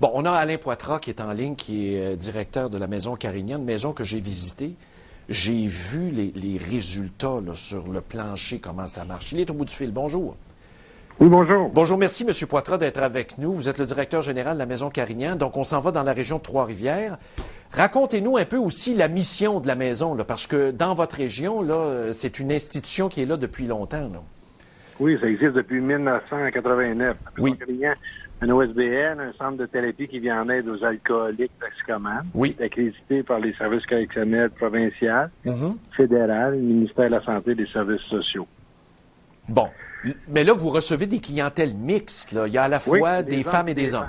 Bon, on a Alain Poitras qui est en ligne, qui est directeur de la Maison Carignan, une maison que j'ai visitée. J'ai vu les résultats là, sur le plancher, comment ça marche. Il est au bout du fil. Bonjour. Oui, bonjour. Bonjour, merci, M. Poitras, d'être avec nous. Vous êtes le directeur général de la Maison Carignan. Donc, on s'en va dans la région de Trois-Rivières. Racontez-nous un peu aussi la mission de la maison, là, parce que dans votre région, là, c'est une institution qui est là depuis longtemps. Là. Oui, ça existe depuis 1989. La Maison Carignan, un OSBL, un centre de thérapie qui vient en aide aux alcooliques toxicomanes. Oui. Est accrédité par les services correctionnels provinciaux, fédéral, le ministère de la Santé et des Services sociaux. Bon. Mais là, vous recevez des clientèles mixtes. Là. Il y a à la fois des femmes et des hommes.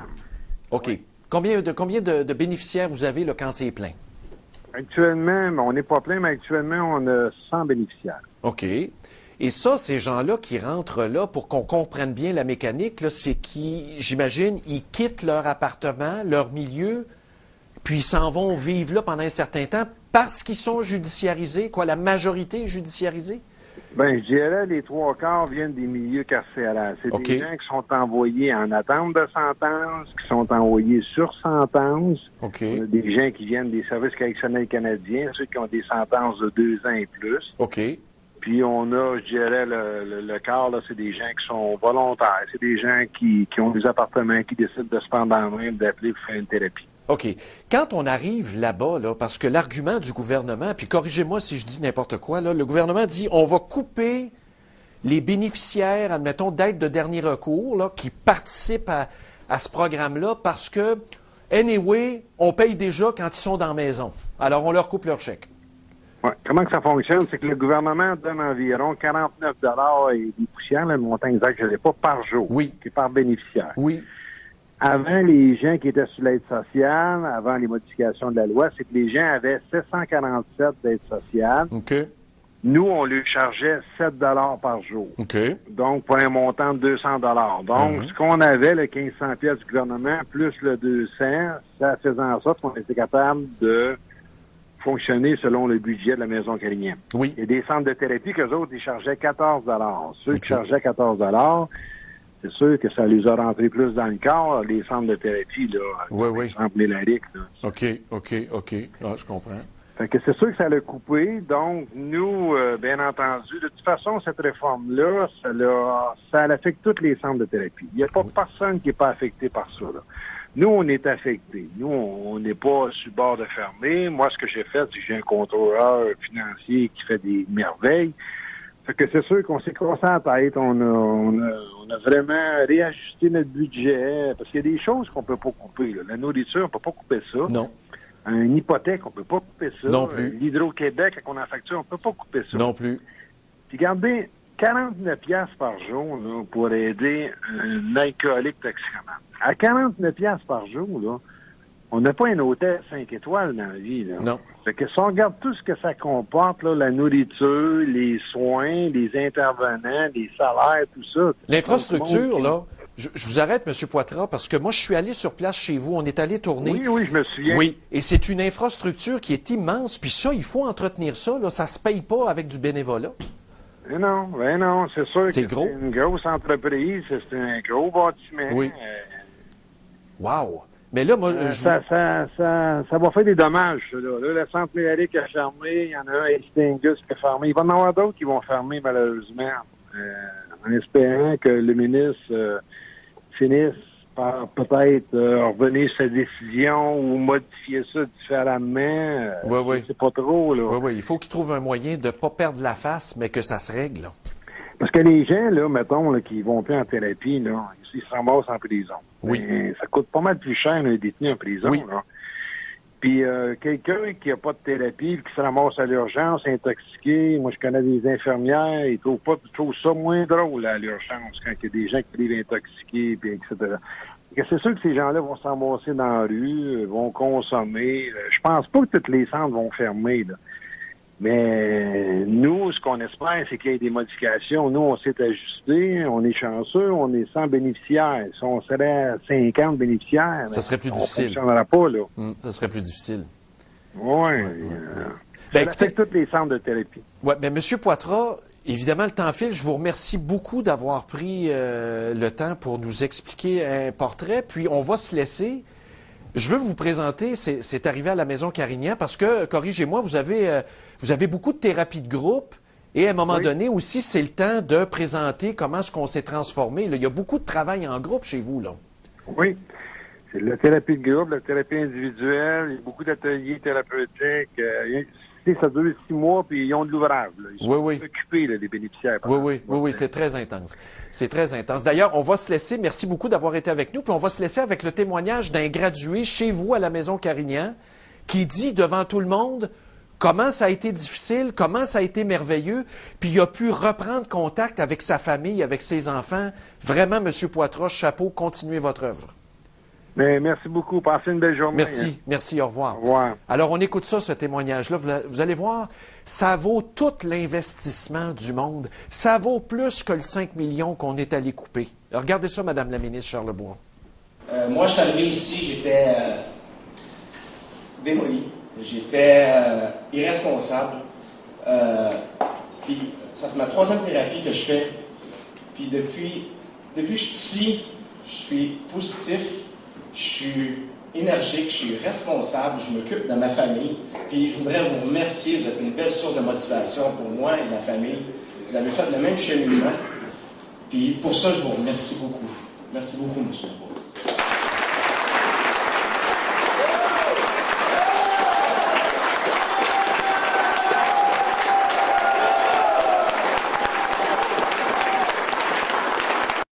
OK. Oui. Combien de bénéficiaires vous avez là, quand c'est plein? Actuellement, on n'est pas plein, mais actuellement, on a 100 bénéficiaires. OK. Et ça, ces gens-là qui rentrent là, pour qu'on comprenne bien la mécanique, là, c'est qu'ils, j'imagine, ils quittent leur appartement, leur milieu, puis ils s'en vont vivre là pendant un certain temps parce qu'ils sont judiciarisés, quoi, la majorité est judiciarisée? Bien, je dirais les trois quarts viennent des milieux carcérales. C'est des gens qui sont envoyés en attente de sentence, qui sont envoyés sur sentence. Des gens qui viennent des services correctionnels canadiens, ceux qui ont des sentences de 2 ans et plus. Puis on a, je dirais, le quart, là, c'est des gens qui sont volontaires. C'est des gens qui ont des appartements, qui décident de se prendre en main, d'appeler pour faire une thérapie. OK. Quand on arrive là-bas, là, parce que l'argument du gouvernement, puis corrigez-moi si je dis n'importe quoi, là, le gouvernement dit on va couper les bénéficiaires, admettons, d'aide de dernier recours, là, qui participent à ce programme-là parce que, anyway, on paye déjà quand ils sont dans la maison. Alors, on leur coupe leur chèque. Ouais. Comment que ça fonctionne? C'est que le gouvernement donne environ 49 $ et des poussières, le montant exact, je ne l'ai pas, par jour. Oui. Qui est par bénéficiaire. Oui. Avant, les gens qui étaient sur l'aide sociale, avant les modifications de la loi, c'est que les gens avaient 747 d'aide sociale. OK. Nous, on lui chargeait 7 $ par jour. OK. Donc, pour un montant de 200 $. Donc, ce qu'on avait, le 1500 pièces du gouvernement, plus le 200, ça faisait en sorte qu'on était capable de fonctionner selon le budget de la Maison Carignan. Oui. Il y a des centres de thérapie qu'eux autres, ils chargeaient 14 $. Ceux qui chargeaient 14 $, c'est sûr que ça les a rentrés plus dans le corps, les centres de thérapie, là. Par exemple, les LARIC, là. OK. Ah, je comprends. Fait que c'est sûr que ça l'a coupé. Donc, nous, bien entendu, de toute façon, cette réforme-là, ça affecte tous les centres de thérapie. Il n'y a pas personne qui n'est pas affecté par ça, là. Nous, on est affectés. Nous, on n'est pas sur le bord de fermer. Moi, ce que j'ai fait, c'est que j'ai un contrôleur financier qui fait des merveilles. Fait que c'est sûr qu'on s'est cassé la tête. On a vraiment réajusté notre budget. Parce qu'il y a des choses qu'on peut pas couper, là. La nourriture, on peut pas couper ça. Non. Une hypothèque, on peut pas couper ça. Non plus. L'Hydro-Québec, quand on a facture, on peut pas couper ça. Non plus. Puis regardez, 49 $ par jour là, pour aider un alcoolique toxicomane. À 49 $ par jour, là, on n'a pas un hôtel 5 étoiles dans la vie. Là. Non. Fait que si on regarde tout ce que ça comporte, là, la nourriture, les soins, les intervenants, les salaires, tout ça. L'infrastructure, là, je vous arrête, M. Poitras, parce que moi, je suis allé sur place chez vous. On est allé tourner. Oui, je me souviens. Oui, et c'est une infrastructure qui est immense. Puis ça, il faut entretenir ça. Là, ça se paye pas avec du bénévolat. Ben non, c'est sûr que c'est gros. une grosse entreprise, c'est un gros bâtiment. Oui. Wow! Mais là, moi, ça va faire des dommages, ça, là. Là, le centre Méraric a fermé, il y en a un à Estingus qui a fermé. Il va y en avoir d'autres qui vont fermer, malheureusement, en espérant que le ministre finisse par peut-être revenir sur sa décision ou modifier ça différemment. C'est pas trop, là. Oui, il faut qu'il trouve un moyen de ne pas perdre la face, mais que ça se règle, là. Parce que les gens, là, mettons, là, qui vont plus en thérapie, là, ils se ramassent en prison. Oui. Mais ça coûte pas mal plus cher un détenu en prison, là. Puis quelqu'un qui a pas de thérapie, qui se ramasse à l'urgence, intoxiqué, moi je connais des infirmières, ils trouvent ça moins drôle là, à l'urgence quand il y a des gens qui arrivent intoxiqués, puis etc. C'est sûr que ces gens-là vont se ramasser dans la rue, vont consommer. Je pense pas que tous les centres vont fermer, là. Mais nous, ce qu'on espère, c'est qu'il y ait des modifications. Nous, on s'est ajusté, on est chanceux, on est 100 bénéficiaires. Si on serait à 50 bénéficiaires, ça serait plus difficile. On ne fonctionnera pas, là. Ça serait plus difficile. Oui. Ça affecte tous les centres de thérapie. Oui, bien, M. Poitras, évidemment, le temps file. Je vous remercie beaucoup d'avoir pris le temps pour nous expliquer un portrait. Puis, on va se laisser. Je veux vous présenter, c'est arrivé à la Maison Carignan, parce que, corrigez-moi, vous avez beaucoup de thérapie de groupe, et à un moment donné aussi, c'est le temps de présenter comment est-ce qu'on s'est transformé. Là, il y a beaucoup de travail en groupe chez vous, là. Oui. C'est la thérapie de groupe, la thérapie individuelle, il y a beaucoup d'ateliers thérapeutiques. Ça dure 6 mois, puis ils ont de l'ouvrage. Ils sont occupés, là, les bénéficiaires. Oui, c'est très intense. C'est très intense. D'ailleurs, on va se laisser, merci beaucoup d'avoir été avec nous, puis on va se laisser avec le témoignage d'un gradué chez vous à la Maison Carignan qui dit devant tout le monde comment ça a été difficile, comment ça a été merveilleux, puis il a pu reprendre contact avec sa famille, avec ses enfants. Vraiment, M. Poitras, chapeau, continuez votre œuvre. Mais merci beaucoup. Passez une belle journée. Merci, merci, au revoir. Au revoir. Alors, on écoute ça, ce témoignage-là. Vous allez voir, ça vaut tout l'investissement du monde. Ça vaut plus que le 5 millions qu'on est allé couper. Alors, regardez ça, Madame la ministre Charlebois. Moi, je suis arrivé ici, j'étais démoli. J'étais irresponsable. Puis, ça fait ma 3e thérapie que je fais. Puis, depuis que je suis ici, je suis positif. Je suis énergique, je suis responsable, je m'occupe de ma famille. Puis je voudrais vous remercier, vous êtes une belle source de motivation pour moi et ma famille. Vous avez fait le même cheminement. Puis pour ça, je vous remercie beaucoup. Merci beaucoup, M. Dubois.